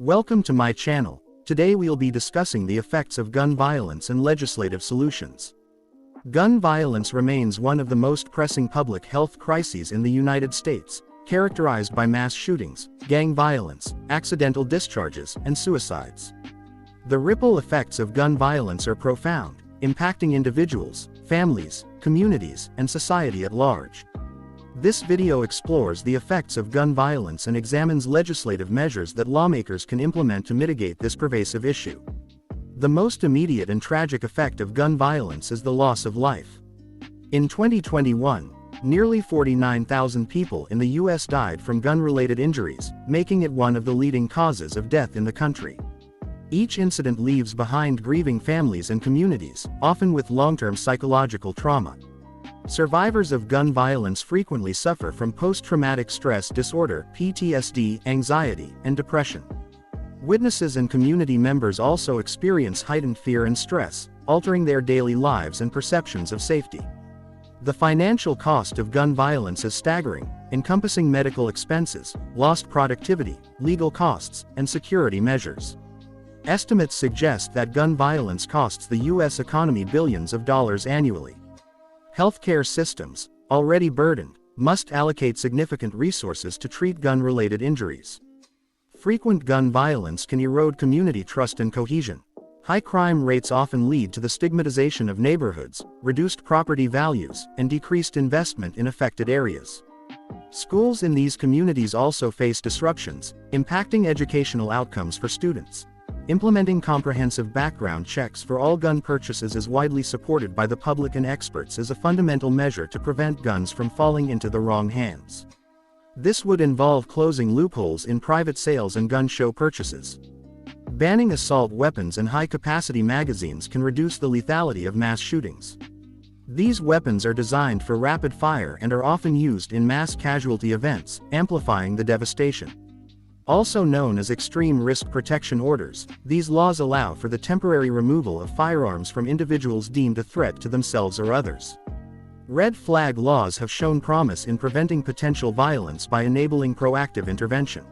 Welcome to my channel. Today we'll be discussing the effects of gun violence and legislative solutions. Gun violence remains one of the most pressing public health crises in the United States, characterized by mass shootings, gang violence, accidental discharges, and suicides. The ripple effects of gun violence are profound, impacting individuals, families, communities, and society at large. This video explores the effects of gun violence and examines legislative measures that lawmakers can implement to mitigate this pervasive issue. The most immediate and tragic effect of gun violence is the loss of life. In 2021, nearly 49,000 people in the U.S. died from gun-related injuries, making it one of the leading causes of death in the country. Each incident leaves behind grieving families and communities, often with long-term psychological trauma. Survivors of gun violence frequently suffer from post-traumatic stress disorder (PTSD), anxiety, and depression. Witnesses and community members also experience heightened fear and stress, altering their daily lives and perceptions of safety. The financial cost of gun violence is staggering, encompassing medical expenses, lost productivity, legal costs, and security measures. Estimates suggest that gun violence costs the U.S. economy billions of dollars annually. Healthcare systems, already burdened, must allocate significant resources to treat gun-related injuries. Frequent gun violence can erode community trust and cohesion. High crime rates often lead to the stigmatization of neighborhoods, reduced property values, and decreased investment in affected areas. Schools in these communities also face disruptions, impacting educational outcomes for students. Implementing comprehensive background checks for all gun purchases is widely supported by the public and experts as a fundamental measure to prevent guns from falling into the wrong hands. This would involve closing loopholes in private sales and gun show purchases. Banning assault weapons and high-capacity magazines can reduce the lethality of mass shootings. These weapons are designed for rapid fire and are often used in mass casualty events, amplifying the devastation. Also known as extreme risk protection orders, these laws allow for the temporary removal of firearms from individuals deemed a threat to themselves or others. Red flag laws have shown promise in preventing potential violence by enabling proactive intervention.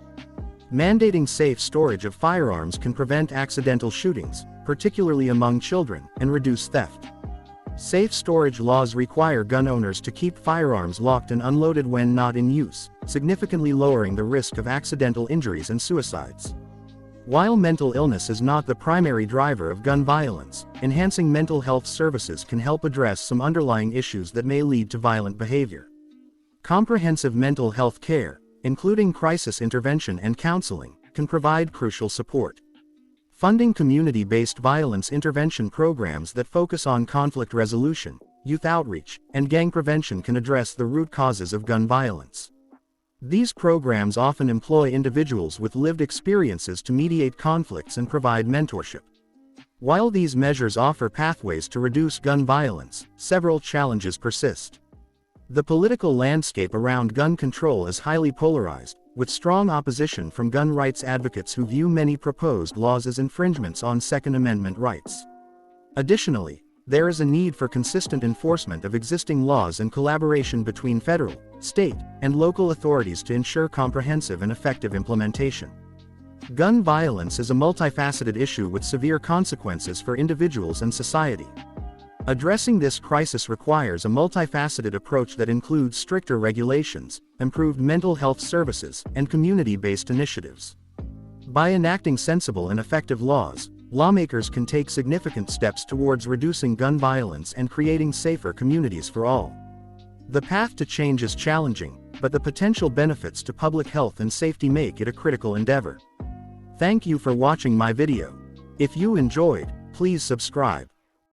Mandating safe storage of firearms can prevent accidental shootings, particularly among children, and reduce theft. Safe storage laws require gun owners to keep firearms locked and unloaded when not in use, significantly lowering the risk of accidental injuries and suicides. While mental illness is not the primary driver of gun violence, enhancing mental health services can help address some underlying issues that may lead to violent behavior. Comprehensive mental health care, including crisis intervention and counseling, can provide crucial support. Funding community-based violence intervention programs that focus on conflict resolution, youth outreach, and gang prevention can address the root causes of gun violence. These programs often employ individuals with lived experiences to mediate conflicts and provide mentorship. While these measures offer pathways to reduce gun violence, several challenges persist. The political landscape around gun control is highly polarized, with strong opposition from gun rights advocates who view many proposed laws as infringements on Second Amendment rights. Additionally, there is a need for consistent enforcement of existing laws and collaboration between federal, state, and local authorities to ensure comprehensive and effective implementation. Gun violence is a multifaceted issue with severe consequences for individuals and society. Addressing this crisis requires a multifaceted approach that includes stricter regulations, improved mental health services, and community-based initiatives. By enacting sensible and effective laws, lawmakers can take significant steps towards reducing gun violence and creating safer communities for all. The path to change is challenging, but the potential benefits to public health and safety make it a critical endeavor. Thank you for watching my video. If you enjoyed, please subscribe.